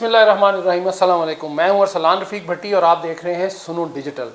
بسم اللہ الرحمن الرحیم، السلام علیکم۔ میں ہوں ارسلان رفیق بھٹی اور آپ دیکھ رہے ہیں سنو ڈیجیٹل۔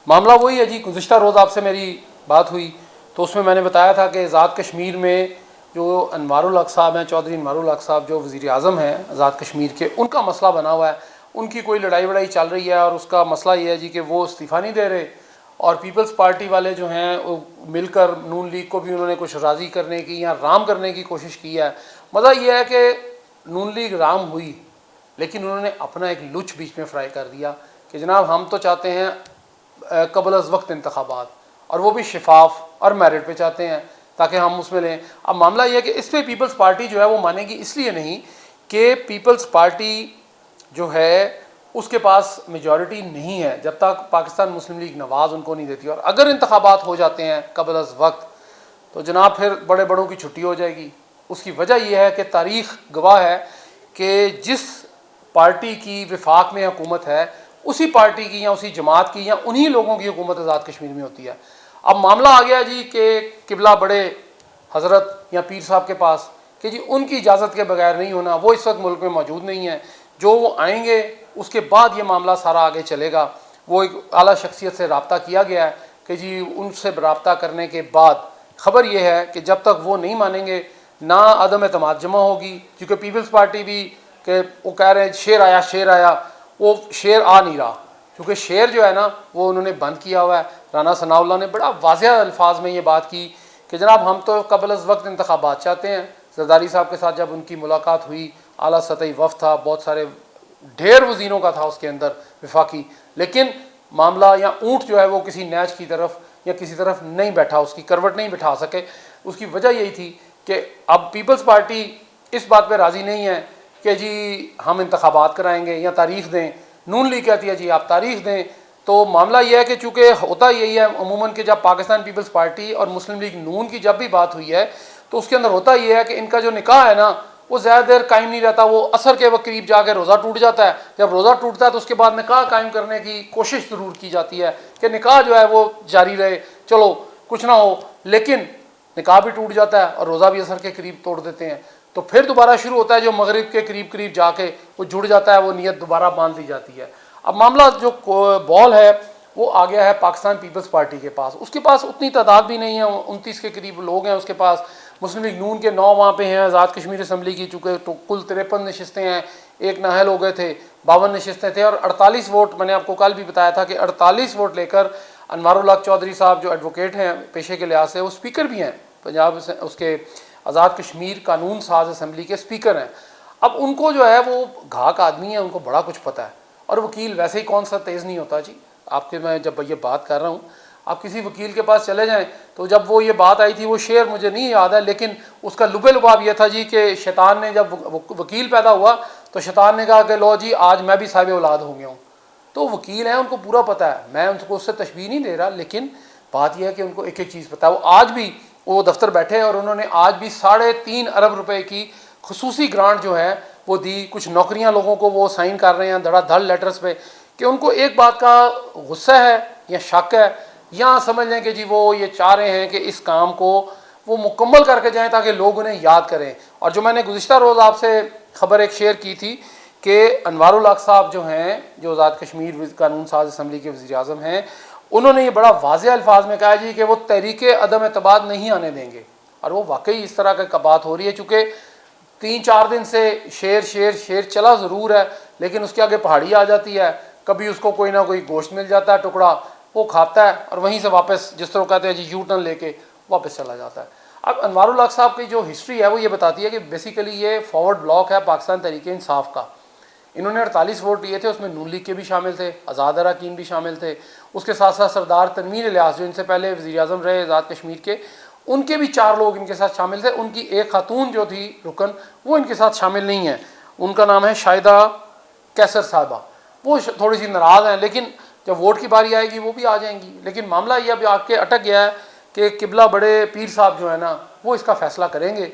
معاملہ وہی ہے جی، گزشتہ روز آپ سے میری بات ہوئی تو اس میں نے بتایا تھا کہ آزاد کشمیر میں جو انوار الحق صاحب ہیں، چودھری انوار الحق صاحب جو وزیر اعظم ہیں آزاد کشمیر کے، ان کا مسئلہ بنا ہوا ہے، ان کی کوئی لڑائی وڑائی چل رہی ہے اور اس کا مسئلہ یہ ہے جی کہ وہ استعفیٰ نہیں دے رہے، اور پیپلز پارٹی والے جو ہیں وہ مل کر نون لیگ کو بھی انہوں نے کچھ راضی کرنے کی یا رام کرنے کی کوشش کی ہے۔ مزہ یہ ہے کہ نون لیگ رام ہوئی لیکن انہوں نے اپنا ایک لچ بیچ میں فرائی کر دیا کہ جناب ہم تو چاہتے ہیں قبل از وقت انتخابات، اور وہ بھی شفاف اور میرٹ پہ چاہتے ہیں تاکہ ہم اس میں لیں۔ اب معاملہ یہ ہے کہ اس پہ پیپلز پارٹی جو ہے وہ مانے گی اس لیے نہیں کہ پیپلز پارٹی جو ہے اس کے پاس میجورٹی نہیں ہے جب تک پاکستان مسلم لیگ نواز ان کو نہیں دیتی، اور اگر انتخابات ہو جاتے ہیں قبل از وقت تو جناب پھر بڑے بڑوں کی چھٹی ہو جائے گی۔ اس کی وجہ یہ ہے کہ تاریخ گواہ ہے کہ جس پارٹی کی وفاق میں حکومت ہے اسی پارٹی کی یا اسی جماعت کی یا انہی لوگوں کی حکومت آزاد کشمیر میں ہوتی ہے۔ اب معاملہ آ گیا جی کہ قبلہ بڑے حضرت یا پیر صاحب کے پاس کہ جی ان کی اجازت کے بغیر نہیں ہونا، وہ اس وقت ملک میں موجود نہیں ہیں، جو وہ آئیں گے اس کے بعد یہ معاملہ سارا آگے چلے گا۔ وہ ایک اعلیٰ شخصیت سے رابطہ کیا گیا ہے کہ جی ان سے رابطہ کرنے کے بعد خبر یہ ہے کہ جب تک وہ نہیں مانیں گے نہ عدم اعتماد جمع ہوگی، کیونکہ پیپلز پارٹی بھی کہ وہ کہہ رہے ہیں شیر آیا، وہ شیر آ نہیں رہا، کیونکہ شیر جو ہے نا وہ انہوں نے بند کیا ہوا ہے۔ رانا ثناء اللہ نے بڑا واضح الفاظ میں یہ بات کی کہ جناب ہم تو قبل از وقت انتخابات چاہتے ہیں۔ زرداری صاحب کے ساتھ جب ان کی ملاقات ہوئی، اعلیٰ سطحی وفد تھا، بہت سارے ڈھیر وزیروں کا تھا اس کے اندر وفاقی، لیکن معاملہ یا اونٹ جو ہے وہ کسی نیچ کی طرف یا کسی طرف نہیں بیٹھا، اس کی کروٹ نہیں بٹھا سکے۔ اس کی وجہ یہی تھی کہ اب پیپلز پارٹی اس بات پہ راضی نہیں ہے کہ جی ہم انتخابات کرائیں گے یا تاریخ دیں۔ نون لیگ کہتی ہے جی آپ تاریخ دیں۔ تو معاملہ یہ ہے کہ چونکہ ہوتا یہی ہے عموماً کہ جب پاکستان پیپلز پارٹی اور مسلم لیگ نون کی جب بھی بات ہوئی ہے تو اس کے اندر ہوتا یہ ہے کہ ان کا جو نکاح ہے نا وہ زیادہ دیر قائم نہیں رہتا، وہ عصر کے وقت قریب جا کے روزہ ٹوٹ جاتا ہے۔ جب روزہ ٹوٹتا ہے تو اس کے بعد نکاح قائم کرنے کی کوشش ضرور کی جاتی ہے کہ نکاح جو ہے وہ جاری رہے، چلو کچھ نہ ہو، لیکن نکاح بھی ٹوٹ جاتا ہے اور روزہ بھی عصر کے قریب توڑ دیتے ہیں، تو پھر دوبارہ شروع ہوتا ہے جو مغرب کے قریب جا کے وہ جڑ جاتا ہے، وہ نیت دوبارہ باندھ لی جاتی ہے۔ اب معاملہ جو بال ہے وہ آ گیا ہے پاکستان پیپلز پارٹی کے پاس۔ اس کے پاس اتنی تعداد بھی نہیں ہے، 29 کے قریب لوگ ہیں اس کے پاس۔ مسلم لیگ نون کے 9 وہاں پہ ہیں، آزاد کشمیر اسمبلی کی چونکہ کل 53 نشستیں ہیں، ایک نااہل ہو گئے تھے، 52 نشستیں تھے، اور 48 ووٹ میں نے آپ کو کل بھی بتایا تھا کہ 48 ووٹ لے کر انوار الحق چودھری صاحب جو ایڈوکیٹ ہیں پیشے کے لحاظ سے، وہ اسپیکر بھی ہیں پنجاب اس کے آزاد کشمیر قانون ساز اسمبلی کے اسپیکر ہیں۔ اب ان کو جو ہے وہ گھاک آدمی ہیں، ان کو بڑا کچھ پتہ ہے، اور وکیل ویسے ہی کون سا تیز نہیں ہوتا جی۔ آپ کے میں جب یہ بات کر رہا ہوں آپ کسی وکیل کے پاس چلے جائیں تو جب وہ یہ بات آئی تھی، وہ شعر مجھے نہیں یاد ہے لیکن اس کا لبے لباب یہ تھا جی کہ شیطان نے جب وکیل پیدا ہوا تو شیطان نے کہا کہ لو جی آج میں بھی صاحب اولاد ہو گیا ہوں۔ تو وکیل ہیں، ان کو پورا پتہ ہے، میں ان کو اس سے تشبیہ نہیں دے رہا، لیکن بات یہ ہے کہ ان کو ایک ایک چیز پتہ ہے۔ وہ آج بھی وہ دفتر بیٹھے اور انہوں نے آج بھی 3.5 ارب روپے کی خصوصی گرانٹ جو ہے وہ دی، کچھ نوکریاں لوگوں کو وہ سائن کر رہے ہیں دھڑا دھڑ لیٹرز پہ، کہ ان کو ایک بات کا غصہ ہے یا شک ہے یا سمجھ لیں کہ جی وہ یہ چاہ رہے ہیں کہ اس کام کو وہ مکمل کر کے جائیں تاکہ لوگ انہیں یاد کریں۔ اور جو میں نے گزشتہ روز آپ سے خبر ایک شیئر کی تھی کہ انوار الحق صاحب جو ہیں جو آزاد کشمیر قانون ساز اسمبلی کے وزیر اعظم ہیں، انہوں نے یہ بڑا واضح الفاظ میں کہا جی کہ وہ تحریک عدم اعتماد نہیں آنے دیں گے، اور وہ واقعی اس طرح کا بات ہو رہی ہے، چونکہ 3-4 دن سے شیر چلا ضرور ہے لیکن اس کے آگے پہاڑی آ جاتی ہے، کبھی اس کو کوئی نہ کوئی گوشت مل جاتا ہے ٹکڑا، وہ کھاتا ہے اور وہیں سے واپس جس طرح کہتے ہیں جی یو ٹرن لے کے واپس چلا جاتا ہے۔ اب انوار الحق صاحب کی جو ہسٹری ہے وہ یہ بتاتی ہے کہ بیسیکلی یہ فارورڈ بلاک ہے پاکستان تحریک انصاف کا۔ انہوں نے 48 ووٹ لیے تھے، اس میں نون لیگ کے بھی شامل تھے، آزاد اراکین بھی شامل تھے، اس کے ساتھ ساتھ سردار تنویر الیاس جو ان سے پہلے وزیر اعظم رہے آزاد کشمیر کے، ان کے بھی 4 لوگ ان کے ساتھ شامل تھے۔ ان کی ایک خاتون جو تھی رکن وہ ان کے ساتھ شامل نہیں ہے، ان کا نام ہے شاہدہ کیسر صاحبہ، وہ تھوڑی سی ناراض ہیں، لیکن جب ووٹ کی باری آئے گی وہ بھی آ جائیں گی۔ لیکن معاملہ یہ اب آ کے اٹک گیا ہے کہ قبلہ بڑے پیر صاحب جو ہے نا وہ اس کا فیصلہ کریں گے،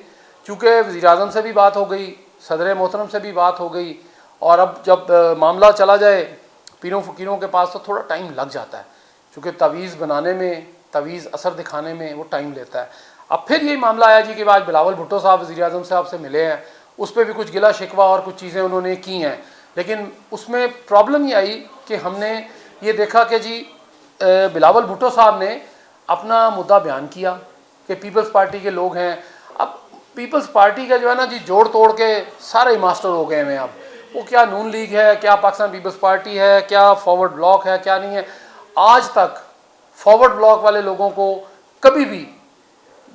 چونکہ وزیر اعظم سے بھی بات ہو گئی، صدر محترم سے بھی بات ہو گئی، اور اب جب معاملہ چلا جائے پیروں فقیروں کے پاس تو تھوڑا ٹائم لگ جاتا ہے، چونکہ تعویذ بنانے میں، تعویذ اثر دکھانے میں وہ ٹائم لیتا ہے۔ اب پھر یہی معاملہ آیا جی کہ آج بلاول بھٹو صاحب وزیر اعظم صاحب سے ملے ہیں، اس پہ بھی کچھ گلا شکوہ اور کچھ چیزیں انہوں نے کی ہیں، لیکن اس میں پرابلم یہ آئی کہ ہم نے یہ دیکھا کہ جی بلاول بھٹو صاحب نے اپنا مدعا بیان کیا کہ پیپلز پارٹی کے لوگ ہیں. اب پیپلز پارٹی کا جو ہے نا جی جوڑ توڑ کے سارے ماسٹر ہو گئے ہیں. اب وہ کیا نون لیگ ہے, کیا پاکستان پیپلز پارٹی ہے, کیا فارورڈ بلاک ہے, کیا نہیں ہے. آج تک فارورڈ بلاک والے لوگوں کو کبھی بھی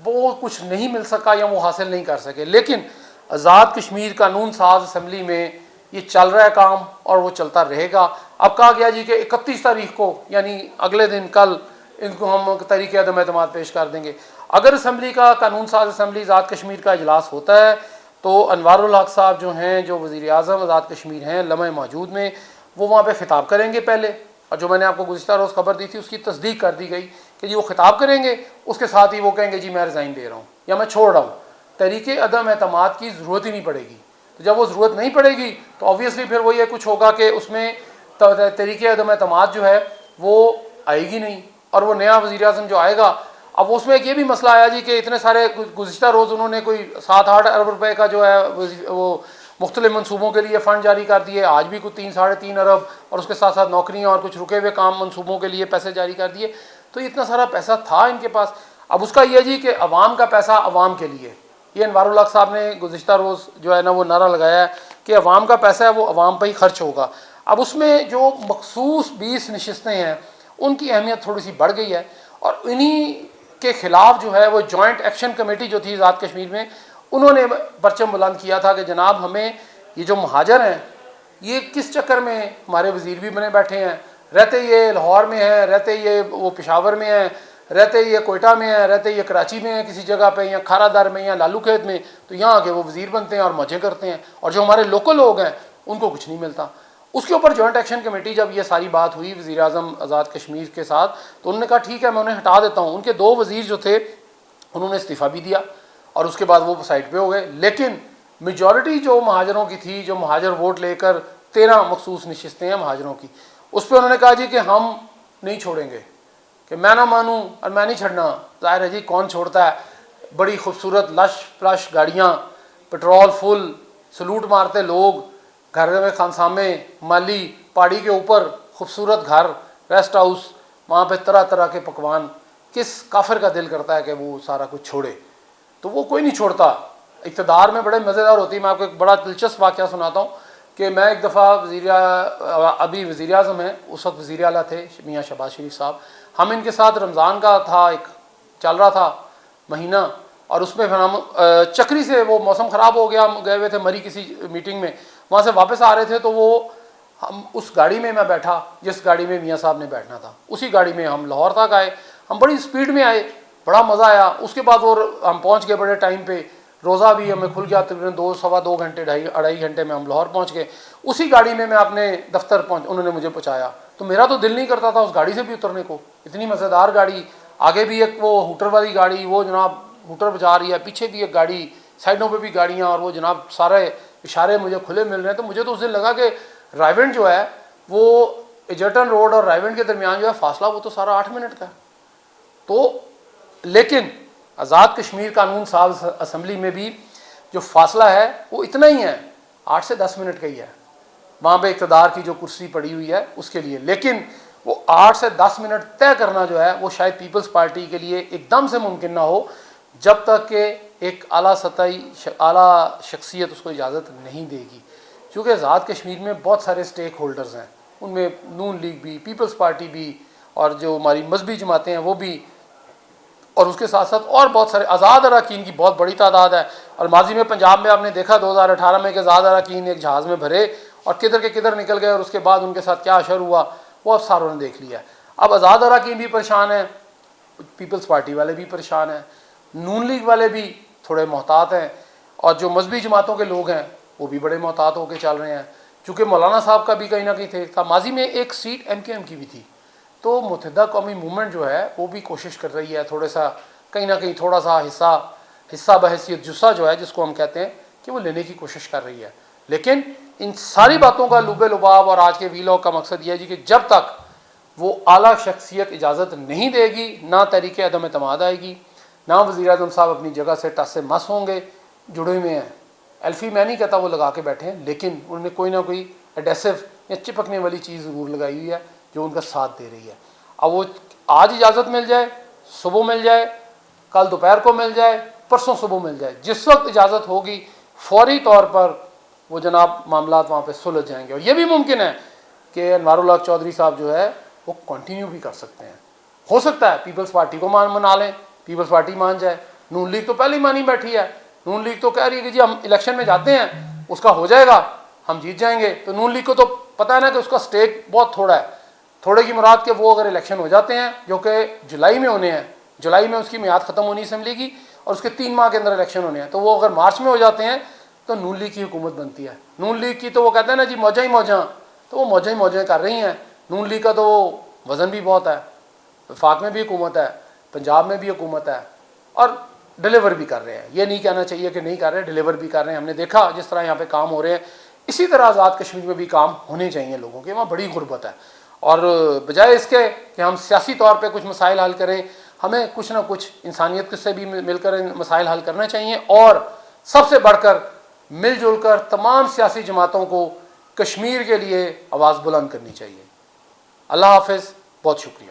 وہ کچھ نہیں مل سکا یا وہ حاصل نہیں کر سکے. لیکن آزاد کشمیر قانون ساز اسمبلی میں یہ چل رہا ہے کام اور وہ چلتا رہے گا. اب کہا گیا جی کہ 31 تاریخ کو یعنی اگلے دن کل ان کو ہم تحریک عدم اعتماد پیش کر دیں گے. اگر اسمبلی کا قانون ساز اسمبلی آزاد کشمیر کا اجلاس ہوتا ہے تو انوار الحق صاحب جو ہیں, جو وزیر اعظم آزاد کشمیر ہیں لمحہ موجود میں, وہ وہاں پہ خطاب کریں گے پہلے. اور جو میں نے آپ کو گزشتہ روز خبر دی تھی اس کی تصدیق کر دی گئی کہ جی وہ خطاب کریں گے, اس کے ساتھ ہی وہ کہیں گے جی میں ریزائن دے رہا ہوں یا میں چھوڑ رہا ہوں. تحریک عدم اعتماد کی ضرورت ہی نہیں پڑے گی. تو جب وہ ضرورت نہیں پڑے گی تو آبویسلی پھر وہ یہ کچھ ہوگا کہ اس میں تحریک عدم اعتماد جو ہے وہ آئے گی نہیں. اور وہ نیا وزیر اعظم جو آئے گا, اب اس میں ایک یہ بھی مسئلہ آیا جی کہ اتنے سارے گزشتہ روز انہوں نے کوئی 7-8 ارب روپے کا جو ہے وہ مختلف منصوبوں کے لیے فنڈ جاری کر دیے. آج بھی کوئی 3-3.5 ارب اور اس کے ساتھ ساتھ نوکریاں اور کچھ رکے ہوئے کام منصوبوں کے لیے پیسے جاری کر دیے. تو اتنا سارا پیسہ تھا ان کے پاس. اب اس کا یہ جی کہ عوام کا پیسہ عوام کے لیے, یہ انوار الحق صاحب نے گزشتہ روز جو ہے نا وہ نعرہ لگایا ہے کہ عوام کا پیسہ ہے وہ عوام پہ ہی خرچ ہوگا. اب اس میں جو مخصوص 20 نشستیں ہیں ان کی اہمیت تھوڑی سی بڑھ گئی ہے. اور انہی کے خلاف جو ہے وہ جوائنٹ ایکشن کمیٹی جو تھی آزاد کشمیر میں, انہوں نے پرچم بلند کیا تھا کہ جناب ہمیں یہ جو مہاجر ہیں یہ کس چکر میں ہمارے وزیر بھی بنے بیٹھے ہیں, رہتے یہ لاہور میں ہیں, رہتے یہ وہ پشاور میں ہیں, رہتے یہ کوئٹہ میں ہیں, رہتے یہ کراچی میں ہیں کسی جگہ پہ, یا کھارا در میں یا لالو کھیت میں, تو یہاں آ کے وہ وزیر بنتے ہیں اور موجیں کرتے ہیں, اور جو ہمارے لوکل لوگ ہیں ان کو کچھ نہیں ملتا. اس کے اوپر جوائنٹ ایکشن کمیٹی جب یہ ساری بات ہوئی وزیر اعظم آزاد کشمیر کے ساتھ تو انہوں نے کہا ٹھیک ہے میں انہیں ہٹا دیتا ہوں. ان کے 2 وزیر جو تھے انہوں نے استعفیٰ بھی دیا اور اس کے بعد وہ سائڈ پہ ہو گئے. لیکن میجورٹی جو مہاجروں کی تھی, جو مہاجر ووٹ لے کر 13 مخصوص نشستیں ہیں مہاجروں کی, اس پہ انہوں نے کہا جی کہ ہم نہیں چھوڑیں گے, کہ میں نہ مانوں اور میں نہیں چھڑنا. ظاہر ہے جی کون چھوڑتا ہے. بڑی خوبصورت لش پلش گاڑیاں, پٹرول فل, سلوٹ مارتے لوگ, گھر میں خانسامے, مالی, پہاڑی کے اوپر خوبصورت گھر, ریسٹ ہاؤس, وہاں پہ طرح طرح کے پکوان. کس کافر کا دل کرتا ہے کہ وہ سارا کچھ چھوڑے؟ تو وہ کوئی نہیں چھوڑتا. اقتدار میں بڑے مزیدار ہوتی ہے. میں آپ کو ایک بڑا دلچسپ واقعہ سناتا ہوں کہ میں ایک دفعہ ابھی وزیر اعظم ہیں, اس وقت وزیر اعلیٰ تھے میاں شہباز شریف صاحب, ہم ان کے ساتھ رمضان کا تھا ایک چل رہا تھا مہینہ, اور اس میں پھر ہم چکری سے, وہ موسم خراب ہو گیا, ہم گئے ہوئے تھے مری کسی میٹنگ میں, وہاں سے واپس آ رہے تھے تو وہ ہم اس گاڑی میں میں بیٹھا جس گاڑی میں میاں صاحب نے بیٹھنا تھا, اسی گاڑی میں ہم لاہور تک آئے. ہم بڑی سپیڈ میں آئے, بڑا مزہ آیا. اس کے بعد وہ ہم پہنچ گئے بڑے ٹائم پہ, روزہ بھی ہمیں کھل گیا تقریباً 2-2.25 گھنٹے 2.5 گھنٹے میں ہم لاہور پہنچ گئے. اسی گاڑی میں اپنے دفتر انہوں نے مجھے پہنچایا. تو میرا تو دل نہیں کرتا تھا اس گاڑی سے بھی اترنے کو, اتنی مزیدار گاڑی. آگے بھی ایک وہ ہوٹر والی گاڑی, وہ جناب ہوٹر بجا رہی ہے, پیچھے بھی ایک گاڑی, سائڈوں پہ بھی گاڑیاں, اور وہ جناب سارے اشارے مجھے کھلے مل رہے ہیں. تو مجھے تو اس دن لگا کہ رائیونڈ جو ہے وہ ایجرٹن روڈ اور رائیونڈ کے درمیان جو ہے فاصلہ وہ تو سارا 8 منٹ کا ہے. تو لیکن آزاد کشمیر قانون ساز اسمبلی میں بھی جو فاصلہ ہے وہ اتنا ہی ہے, 8 سے 10 منٹ کا ہی ہے. وہاں پہ اقتدار کی جو کرسی پڑی ہوئی ہے اس کے لیے. لیکن وہ 8 سے 10 منٹ طے کرنا جو ہے وہ شاید پیپلز پارٹی کے لیے ایک دم سے ممکن نہ ہو جب تک کہ ایک اعلیٰ سطحی اعلیٰ شخصیت اس کو اجازت نہیں دے گی. کیونکہ آزاد کشمیر میں بہت سارے سٹیک ہولڈرز ہیں, ان میں نون لیگ بھی, پیپلز پارٹی بھی, اور جو ہماری مذہبی جماعتیں ہیں وہ بھی, اور اس کے ساتھ ساتھ اور بہت سارے آزاد اراکین کی بہت بڑی تعداد ہے. اور ماضی میں پنجاب میں آپ نے دیکھا 2018 میں کہ آزاد اراکین ایک جہاز میں بھرے اور کدھر کے کدھر نکل گئے, اور اس کے بعد ان کے ساتھ کیا اشر ہوا وہ اب ساروں نے دیکھ لیا. اب آزاد اراکین بھی پریشان ہیں, پیپلز پارٹی والے بھی پریشان ہیں, نون لیگ والے بھی تھوڑے محتاط ہیں, اور جو مذہبی جماعتوں کے لوگ ہیں وہ بھی بڑے محتاط ہو کے چل رہے ہیں. چونکہ مولانا صاحب کا بھی کہیں نہ کہیں تھا, ماضی میں ایک سیٹ MKM کی بھی تھی. تو متحدہ قومی موومنٹ جو ہے وہ بھی کوشش کر رہی ہے تھوڑا سا کہیں نہ کہیں تھوڑا سا حصہ بحیثیت جسہ جو ہے جس کو ہم کہتے ہیں کہ وہ لینے کی کوشش کر رہی ہے. لیکن ان ساری باتوں کا لب لباب اور آج کے ویلاگ کا مقصد یہ ہے جی کہ جب تک وہ اعلیٰ شخصیت اجازت نہیں دے گی نہ تحریک عدم اعتماد آئے گی, نہ وزیر اعظم صاحب اپنی جگہ سے ٹس مس ہوں گے. جڑے ہوئے ہیں, ایلفی میں نہیں کہتا وہ لگا کے بیٹھے ہیں, لیکن انہوں نے کوئی نہ کوئی ایڈیسو یا چپکنے والی چیز ضرور لگائی ہوئی ہے جو ان کا ساتھ دے رہی ہے. اب وہ آج اجازت مل جائے، صبح مل جائے، کل دوپہر کو مل جائے، پرسوں صبح مل جائے، جس وقت اجازت ہوگی فوری طور پر وہ جناب معاملات وہاں پہ سلجھ جائیں گے. اور یہ بھی ممکن ہے کہ انوار الحق چودھری صاحب جو ہے وہ کنٹینیو بھی کر سکتے ہیں. ہو سکتا ہے پیپلز پارٹی کو منا لیں، پیپلز پارٹی مان جائے. نون لیگ تو پہلے ہی مانی بیٹھی ہے. نون لیگ تو کہہ رہی ہے کہ جی ہم الیکشن میں جاتے ہیں، اس کا ہو جائے گا، ہم جیت جائیں گے. تو نون لیگ کو تو پتہ ہے نا کہ اس کا سٹیک بہت تھوڑا ہے. تھوڑے کی مراد کہ وہ اگر الیکشن ہو جاتے ہیں جو کہ جولائی میں ہونے ہیں، جولائی میں اس کی میعاد ختم ہونی اسمبلی کی اور اس کے 3 ماہ کے اندر الیکشن ہونے ہیں، تو وہ اگر مارچ میں ہو جاتے ہیں تو نون لیگ کی حکومت بنتی ہے. نون لیگ کی تو وہ کہتے ہیں نا جی موجیں ہی موجاں، تو وہ موجیں ہی موجیں کر رہی ہیں. نون لیگ کا تو وزن بھی بہت ہے، وفاق میں بھی حکومت ہے، پنجاب میں بھی حکومت ہے، اور ڈیلیور بھی کر رہے ہیں. یہ نہیں کہنا چاہیے کہ نہیں کر رہے، ڈیلیور بھی کر رہے ہیں. ہم نے دیکھا جس طرح یہاں پہ کام ہو رہے ہیں، اسی طرح آزاد کشمیر میں بھی کام ہونے چاہیے لوگوں کے. وہاں بڑی غربت ہے، اور بجائے اس کے کہ ہم سیاسی طور پہ کچھ مسائل حل کریں، ہمیں کچھ نہ کچھ انسانیت سے بھی مل کر مسائل حل کرنے چاہیے. اور سب سے بڑھ کر مل جل کر تمام سیاسی جماعتوں کو کشمیر کے لیے آواز بلند کرنی چاہیے. اللہ حافظ، بہت شکریہ.